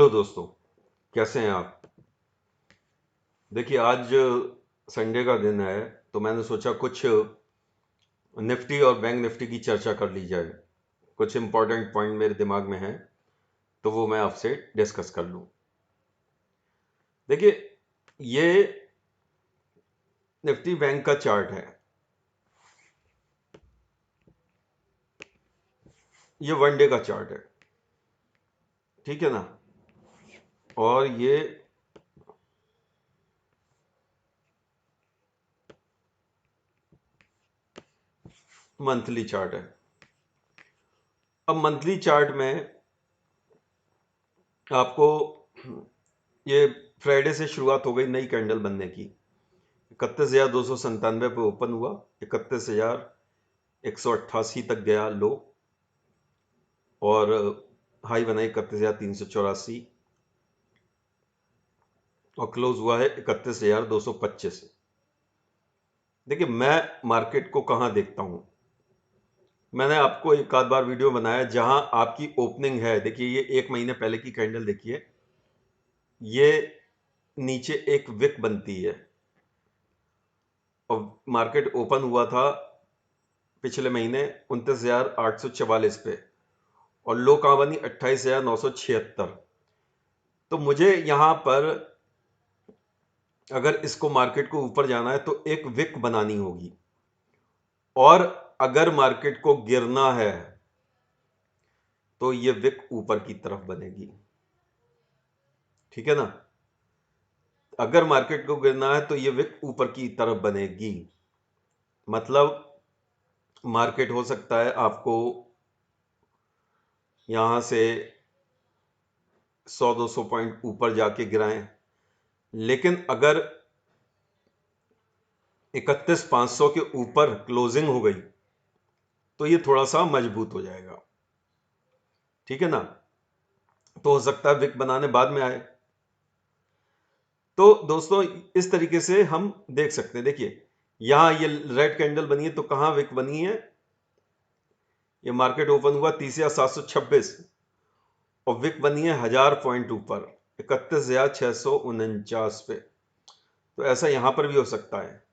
Hello दोस्तों, कैसे हैं आप? देखिए, आज संडे का दिन है तो मैंने सोचा कुछ निफ्टी और बैंक निफ्टी की चर्चा कर ली जाए। कुछ इंपॉर्टेंट पॉइंट मेरे दिमाग में है तो वो मैं आपसे डिस्कस कर लूं। देखिए, ये निफ्टी बैंक का चार्ट है। ये वन डे का चार्ट है, ठीक है ना? और ये मंथली चार्ट है। अब मंथली चार्ट में आपको ये फ्राइडे से शुरुआत हो गई नई कैंडल बनने की। 31,297 पे ओपन हुआ, 31,188 तक गया लो, और हाई बनाई 31,384 और क्लोज हुआ है 31,225। देखिए, मैं मार्केट को कहां देखता हूं। मैंने आपको एक आध बार वीडियो बनाया जहां आपकी ओपनिंग है। देखिए, ये एक महीने पहले की कैंडल देखिए, ये नीचे एक विक बनती है और मार्केट ओपन हुआ था पिछले महीने 29,844 पे और लो कहां बनी 28,976। तो मुझे यहां पर अगर इसको मार्केट को ऊपर जाना है तो एक विक बनानी होगी, और अगर मार्केट को गिरना है तो ये विक ऊपर की तरफ बनेगी, ठीक है ना? अगर मार्केट को गिरना है तो ये विक ऊपर की तरफ बनेगी। मतलब मार्केट हो सकता है आपको यहां से 100-200 पॉइंट ऊपर जाके गिराएं, लेकिन अगर 31,500 के ऊपर क्लोजिंग हो गई तो ये थोड़ा सा मजबूत हो जाएगा, ठीक है ना? तो हो सकता है विक बनाने बाद में आए। तो दोस्तों, इस तरीके से हम देख सकते हैं। देखिए, यहां ये रेड कैंडल बनी है तो कहां विक बनी है? ये मार्केट ओपन हुआ 30,726 और विक बनी है 1000 पॉइंट ऊपर 31,649 पे। तो ऐसा यहां पर भी हो सकता है,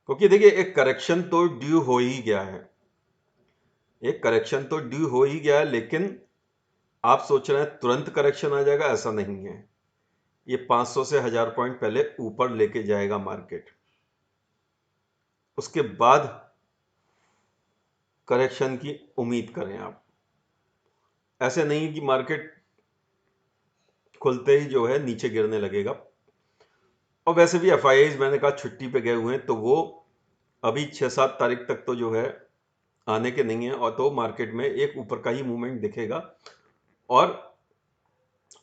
क्योंकि देखिए, एक करेक्शन तो ड्यू हो ही गया है। एक करेक्शन तो ड्यू हो ही गया है, लेकिन आप सोच रहे हैं तुरंत करेक्शन आ जाएगा, ऐसा नहीं है। ये 500 से 1000 पॉइंट पहले ऊपर लेके जाएगा मार्केट, उसके बाद करेक्शन की उम्मीद करें आप। ऐसे नहीं कि मार्केट खुलते ही जो है नीचे गिरने लगेगा। और वैसे भी एफआईआईज मैंने कहा छुट्टी पे गए हुए हैं, तो वो अभी 6-7 तारीख तक तो जो है आने के नहीं है, और तो मार्केट में एक ऊपर का ही मूवमेंट दिखेगा। और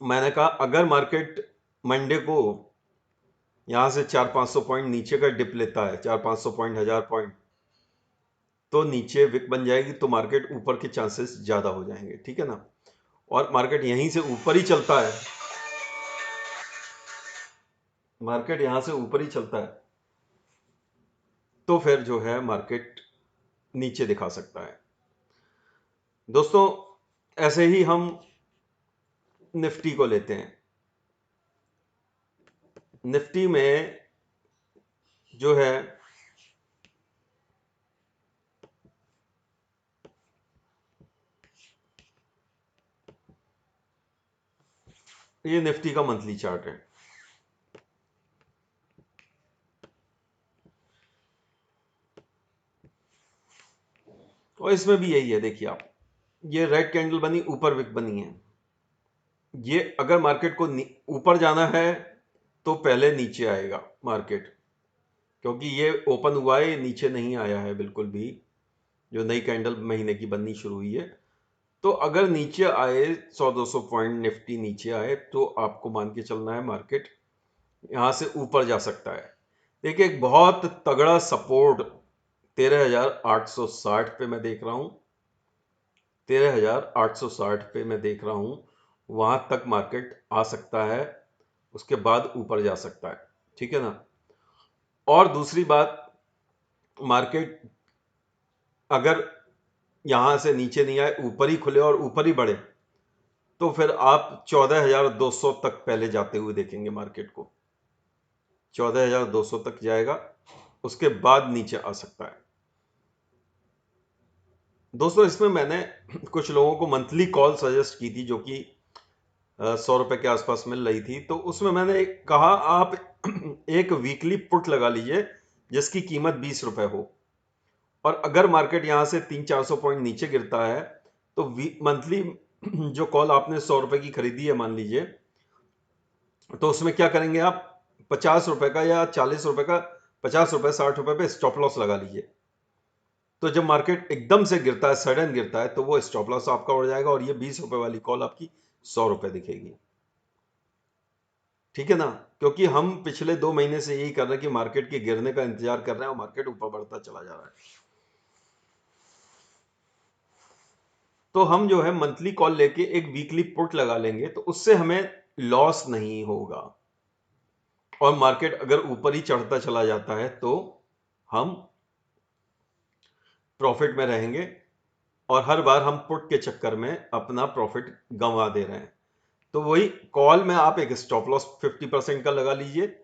मैंने कहा अगर मार्केट मंडे को यहां से 400-500 पॉइंट नीचे का डिप लेता है, 400-500 पॉइंट, 1000 पॉइंट, तो नीचे विक बन जाएगी तो मार्केट ऊपर के चांसेस ज्यादा हो जाएंगे, ठीक है ना? और मार्केट यहीं से ऊपर ही चलता है, मार्केट यहां से ऊपर ही चलता है, तो फिर जो है मार्केट नीचे दिखा सकता है। दोस्तों, ऐसे ही हम निफ्टी को लेते हैं। निफ्टी में जो है ये निफ्टी का मंथली चार्ट है। और इसमें भी यही है, देखिए आप, ये रेड कैंडल बनी, ऊपर विक बनी है। ये अगर मार्केट को ऊपर जाना है तो पहले नीचे आएगा मार्केट, क्योंकि ये ओपन हुआ है, ये नीचे नहीं आया है बिल्कुल भी। जो नई कैंडल महीने की बननी शुरू हुई है, तो अगर नीचे आए 100-200 पॉइंट निफ्टी नीचे आए तो आपको मान के चलना है मार्केट यहां से ऊपर जा सकता है। देखिए, एक बहुत तगड़ा सपोर्ट 13,860 पे मैं देख रहा हूं, 13,860 पे मैं देख रहा हूं। वहां तक मार्केट आ सकता है, उसके बाद ऊपर जा सकता है, ठीक है ना? और दूसरी बात, मार्केट अगर यहां से नीचे नहीं आए, ऊपर ही खुले और ऊपर ही बढ़े, तो फिर आप 14,200 तक पहले जाते हुए देखेंगे मार्केट को। 14,200 तक जाएगा, उसके बाद नीचे आ सकता है। दोस्तों इसमें मैंने कुछ लोगों को मंथली कॉल सजेस्ट की थी जो कि 100 रुपए के आसपास मिल रही थी। तो उसमें मैंने कहा आप एक वीकली पुट लगा लीजिए जिसकी कीमत 20 रुपए हो, और अगर मार्केट यहां से 300-400 पॉइंट नीचे गिरता है तो मंथली जो कॉल आपने 100 रुपए की खरीदी है मान लीजिए, तो उसमें क्या करेंगे आप 50 रुपए का या 40 रुपए का, 50 रुपए 60 रुपए पे स्टॉप लॉस लगा लीजिए। तो जब मार्केट एकदम से गिरता है, सडन गिरता है, तो वो स्टॉप लॉस आपका उड़ जाएगा और ये 20 रुपए वाली कॉल आपकी 100 रुपए दिखेगी। ठीक है ना? क्योंकि हम पिछले 2 महीने से यही कर रहे हैं कि मार्केट के गिरने का इंतजार कर रहे हैं और मार्केट ऊपर बढ़ता चला जा रहा है। तो हम जो है मंथली कॉल लेके एक वीकली पुट लगा लेंगे तो उससे हमें लॉस नहीं होगा, और मार्केट अगर ऊपर ही चढ़ता चला जाता है तो हम प्रॉफिट में रहेंगे, और हर बार हम पुट के चक्कर में अपना प्रॉफिट गंवा दे रहे हैं। तो वही कॉल में आप एक स्टॉप लॉस 50% का लगा लीजिए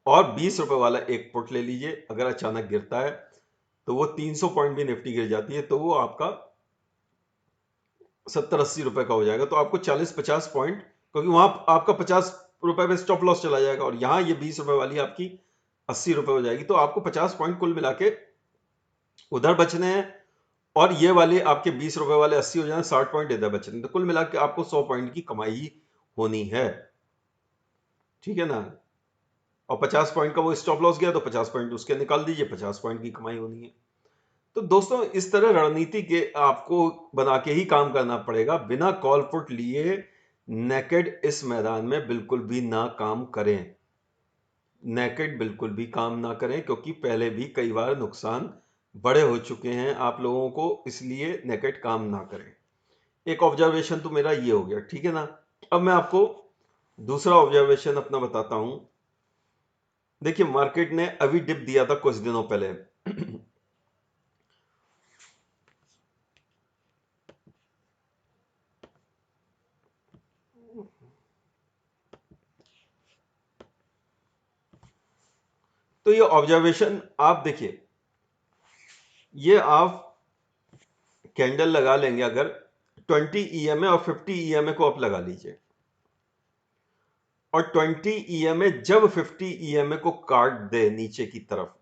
और 20 रुपए वाला एक पुट ले लीजिए। अगर अचानक गिरता है तो वो 300 पॉइंट भी निफ्टी गिर जाती है तो वो आपका 70-80 रुपए का हो जाएगा। तो आपको 40-50 पॉइंट, क्योंकि वहां आपका 50 रुपए पे स्टॉप लॉस चला जाएगा और यहां ये 20 रुपए वाली आपकी 80 रुपए हो जाएगी। तो आपको 50 पॉइंट कुल मिला के उधर बचने हैं, और ये वाले आपके 20 रुपए वाले 80 हो जाए, 60 पॉइंट इधर बचने हैं। तो कुल मिला के आपको 100 पॉइंट की कमाई होनी है। ठीक है ना? और 50 पॉइंट का वो स्टॉप लॉस गया तो 50 पॉइंट उसके निकाल दीजिए, 50 पॉइंट की कमाई होनी है। तो दोस्तों इस तरह रणनीति के आपको बना के ही काम करना पड़ेगा। बिना कॉल पुट लिए नेकेड इस मैदान में बिल्कुल भी ना काम करें। नेकेड बिल्कुल भी काम ना करें, क्योंकि पहले भी कई बार नुकसान बड़े हो चुके हैं आप लोगों को, इसलिए नेकेड काम ना करें। एक ऑब्जर्वेशन तो मेरा ये हो गया, ठीक है ना? अब मैं आपको दूसरा ऑब्जर्वेशन अपना बताता हूं। देखिए मार्केट ने अभी डिप दिया था कुछ दिनों पहले। तो ये ऑब्जर्वेशन आप देखिए, ये आप कैंडल लगा लेंगे अगर 20 ईएमए और 50 ईएमए को आप लगा लीजिए, और 20 ईएमए जब 50 ईएमए को काट दे नीचे की तरफ,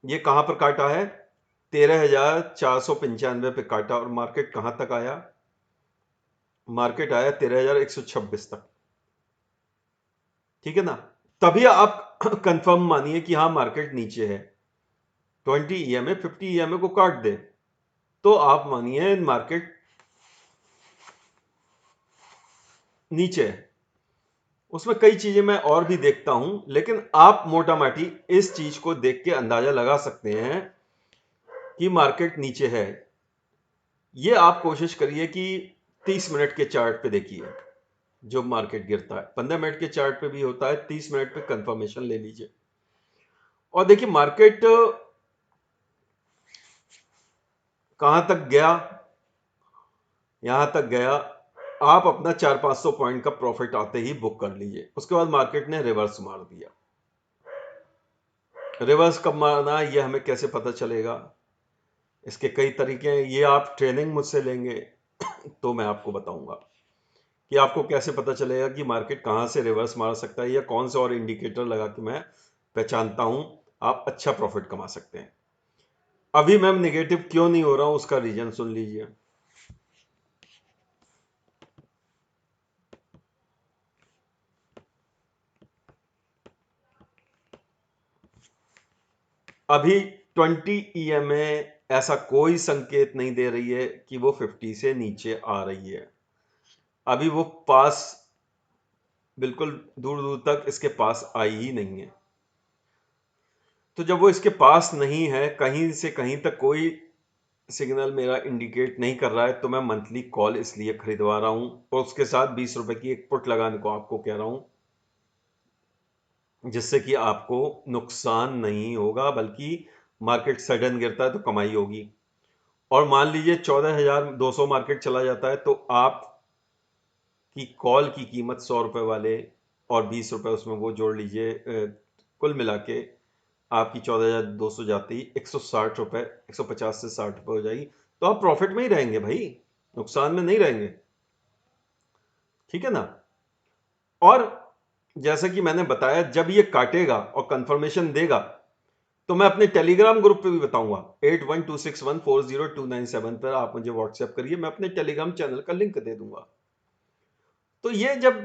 ये कहां पर काटा है? 13,495 पे काटा, और मार्केट कहां तक आया? मार्केट आया 13,126 तक। ठीक है ना? तभी आप कंफर्म मानिए कि हां मार्केट नीचे है। 20 ईएमए 50 ईएमए को काट दे तो आप मानिए मार्केट नीचे है। उसमें कई चीजें मैं और भी देखता हूं, लेकिन आप मोटा माटी इस चीज को देख के अंदाजा लगा सकते हैं कि मार्केट नीचे है। ये आप कोशिश करिए कि 30 मिनट के चार्ट पे देखिए, जो मार्केट गिरता है 15 मिनट के चार्ट पे भी होता है, 30 मिनट पे कंफर्मेशन ले लीजिए और देखिए मार्केट कहां तक गया। यहां तक गया, आप अपना 400-500 पॉइंट का प्रॉफिट आते ही बुक कर लीजिए। उसके बाद मार्केट ने रिवर्स मार दिया। रिवर्स कब मारना है ये हमें कैसे पता चलेगा? इसके कई तरीके हैं। ये आप ट्रेनिंग मुझसे लेंगे तो मैं आपको बताऊंगा कि आपको कैसे पता चलेगा कि मार्केट कहां से रिवर्स मार सकता है, या कौन से और इंडिकेटर लगा के मैं पहचानता हूं आप अच्छा प्रॉफिट कमा सकते हैं। अभी मैं नेगेटिव क्यों नहीं हो रहा हूं उसका रीजन सुन लीजिए। अभी 20 ईएमए ऐसा कोई संकेत नहीं दे रही है कि वो 50 से नीचे आ रही है। अभी वो पास, बिल्कुल दूर दूर तक इसके पास आई ही नहीं है। तो जब वो इसके पास नहीं है, कहीं से कहीं तक कोई सिग्नल मेरा इंडिकेट नहीं कर रहा है, तो मैं मंथली कॉल इसलिए खरीदवा रहा हूं और उसके साथ 20 रुपए की एक पुट लगाने को आपको कह रहा हूं, जिससे कि आपको नुकसान नहीं होगा, बल्कि मार्केट सडन गिरता है तो कमाई होगी। और मान लीजिए 14,200 मार्केट चला जाता है, तो आप की कॉल की कीमत 100 रुपए वाले और 20 रुपए उसमें वो जोड़ लीजिए, कुल मिला के आपकी 14,200 जाती 160 रुपए, 150 से 60 रुपए हो जाएगी। तो आप प्रॉफिट में ही रहेंगे भाई, नुकसान में नहीं रहेंगे, ठीक है ना। और जैसा कि मैंने बताया, जब ये काटेगा और कंफर्मेशन देगा तो मैं अपने टेलीग्राम ग्रुप पे भी बताऊंगा। 8126140297 पर आप मुझे व्हाट्सएप करिए, मैं अपने टेलीग्राम चैनल का लिंक दे दूंगा। तो ये जब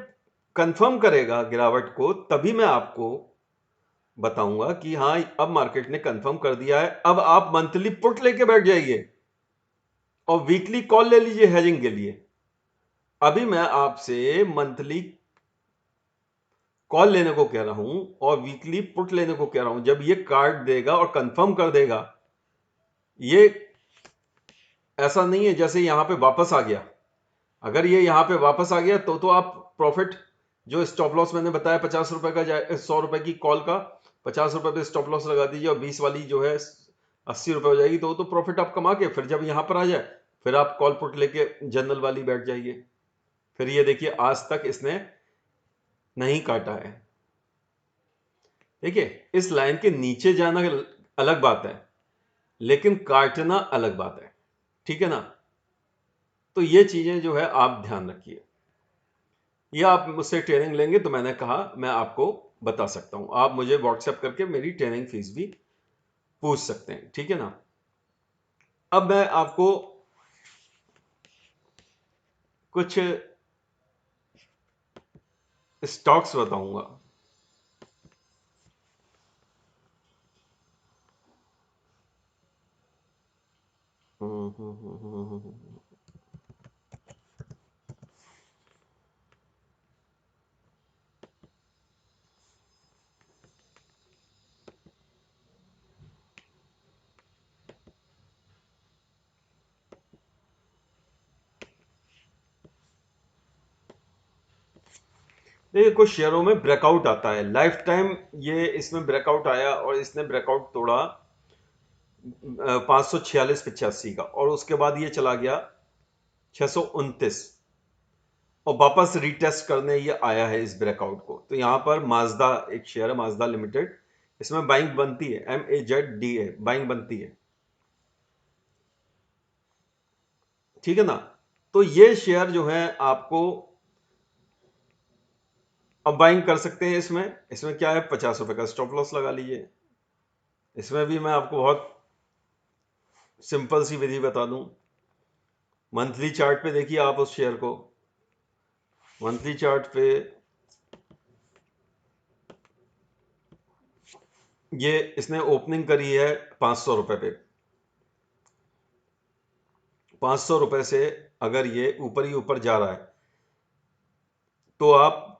कंफर्म करेगा गिरावट को, तभी मैं आपको बताऊंगा कि हाँ अब मार्केट ने कंफर्म कर दिया है। अब आप मंथली पुट लेके बैठ जाइए और वीकली कॉल ले लीजिए हेजिंग के लिए। अभी मैं आपसे मंथली कॉल लेने को कह रहा हूं और वीकली पुट लेने को कह रहा हूं। जब ये काट देगा और कंफर्म कर देगा, ये ऐसा नहीं है जैसे यहां पे वापस आ गया। अगर ये यहां पे वापस आ गया तो आप प्रॉफिट, जो स्टॉप लॉस मैंने बताया 50 रुपए का, 100 रुपए की कॉल का 50 रुपए पे स्टॉप लॉस लगा दीजिए और 20 वाली जो है 80 रुपए हो जाएगी। तो प्रॉफिट आप कमा के फिर जब यहां पर आ जाए, फिर आप कॉल पुट लेके जनरल वाली बैठ जाइए। फिर ये देखिए आज तक इसने नहीं काटा है। देखिए, इस लाइन के नीचे जाना अलग बात है, लेकिन काटना अलग बात है, ठीक है ना। तो ये चीजें जो है आप ध्यान रखिए। ये आप मुझसे ट्रेनिंग लेंगे तो मैंने कहा मैं आपको बता सकता हूं। आप मुझे व्हाट्सएप करके मेरी ट्रेनिंग फीस भी पूछ सकते हैं, ठीक है ना। अब मैं आपको कुछ स्टॉक्स बताऊंगा। देखिए, कुछ शेयरों में ब्रेकआउट आता है लाइफ टाइम। ये इसमें ब्रेकआउट आया और इसने ब्रेकआउट तोड़ा 546.85 का, और उसके बाद ये चला गया 629 और वापस रीटेस्ट करने ये आया है इस ब्रेकआउट को। तो यहां पर माजदा एक शेयर है, माजदा लिमिटेड, इसमें बाइंग बनती है, MAZDA बाइंग बनती है, ठीक है ना। तो ये शेयर जो है आपको अब बाइंग कर सकते हैं। इसमें क्या है, 50 रुपए का स्टॉप लॉस लगा लीजिए। इसमें भी मैं आपको बहुत सिंपल सी विधि बता दूं। मंथली चार्ट पे देखिए आप उस शेयर को, मंथली चार्ट पे ये इसने ओपनिंग करी है 500 रुपए पे। 500 रुपए से अगर ये ऊपर ही ऊपर जा रहा है तो आप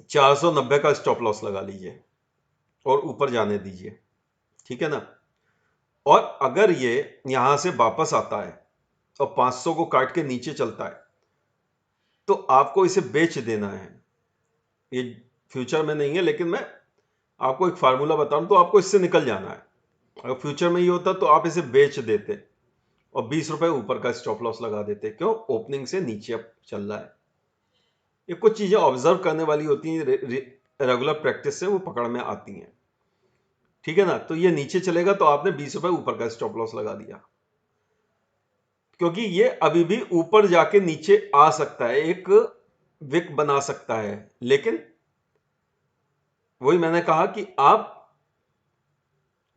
490 का स्टॉप लॉस लगा लीजिए और ऊपर जाने दीजिए, ठीक है ना। और अगर ये यहां से वापस आता है और 500 को काट के नीचे चलता है, तो आपको इसे बेच देना है। ये फ्यूचर में नहीं है, लेकिन मैं आपको एक फार्मूला बता रहा हूं, तो आपको इससे निकल जाना है। अगर फ्यूचर में ये होता तो आप इसे बेच देते और 20 रुपए ऊपर का स्टॉप लॉस लगा देते। क्यों, ओपनिंग से नीचे अब चल रहा है। ये कुछ चीजें ऑब्जर्व करने वाली होती हैं, रेगुलर प्रैक्टिस से वो पकड़ में आती हैं, ठीक है ना। तो ये नीचे चलेगा तो आपने 20 रुपए ऊपर का स्टॉप लॉस लगा दिया, क्योंकि ये अभी भी ऊपर जाके नीचे आ सकता है, एक विक बना सकता है। लेकिन वही मैंने कहा कि आप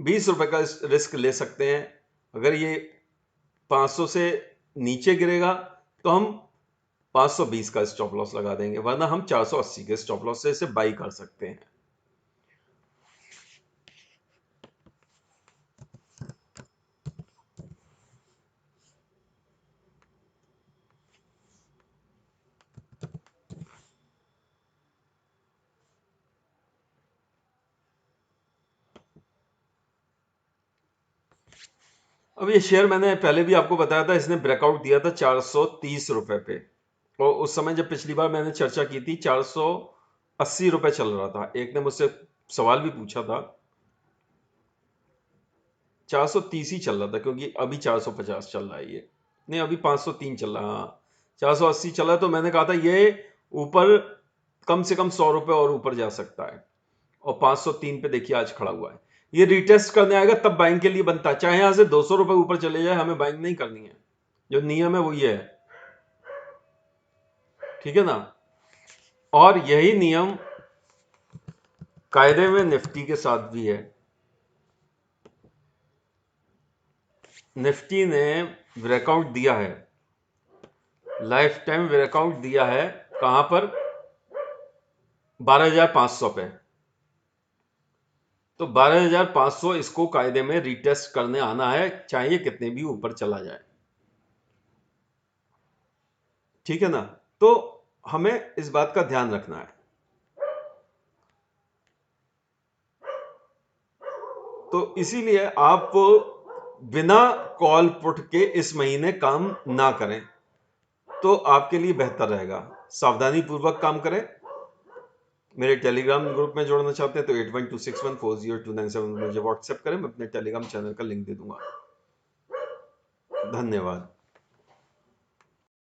20 रुपए का रिस्क ले सकते हैं। अगर ये 500 से नीचे गिरेगा तो हम 520 का स्टॉप लॉस लगा देंगे, वरना हम 480 के स्टॉप लॉस से इसे बाई कर सकते हैं। अब ये शेयर मैंने पहले भी आपको बताया था, इसने ब्रेकआउट दिया था 430 रुपए पे, और उस समय जब पिछली बार मैंने चर्चा की थी 480 रुपए चल रहा था। एक ने मुझसे सवाल भी पूछा था 430 ही चल रहा था, क्योंकि अभी 450 चल रहा है, ये नहीं अभी 503 चल रहा है, हाँ 480 चल रहा है। तो मैंने कहा था ये ऊपर कम से कम 100 रुपए और ऊपर जा सकता है, और 503 पे देखिए आज खड़ा हुआ है। ये रिटेस्ट करने आएगा तब बाइंग के लिए बनता है, चाहे यहां से 200 रुपए ऊपर चले जाए, हमें बाइंग नहीं करनी है, जो नियम है वो ये है, ठीक है ना। और यही नियम कायदे में निफ्टी के साथ भी है। निफ्टी ने ब्रेकआउट दिया है, लाइफ टाइम ब्रेकआउट दिया है, कहां पर, 12,500 पे। तो 12,500 इसको कायदे में रिटेस्ट करने आना है, चाहे कितने भी ऊपर चला जाए, ठीक है ना। तो हमें इस बात का ध्यान रखना है। तो इसीलिए आप बिना कॉल पुट के इस महीने काम ना करें, तो आपके लिए बेहतर रहेगा। सावधानी पूर्वक काम करें। मेरे टेलीग्राम ग्रुप में जोड़ना चाहते हैं तो 8126140297 मुझे व्हाट्सएप करें, मैं अपने टेलीग्राम चैनल का लिंक दे दूंगा। धन्यवाद।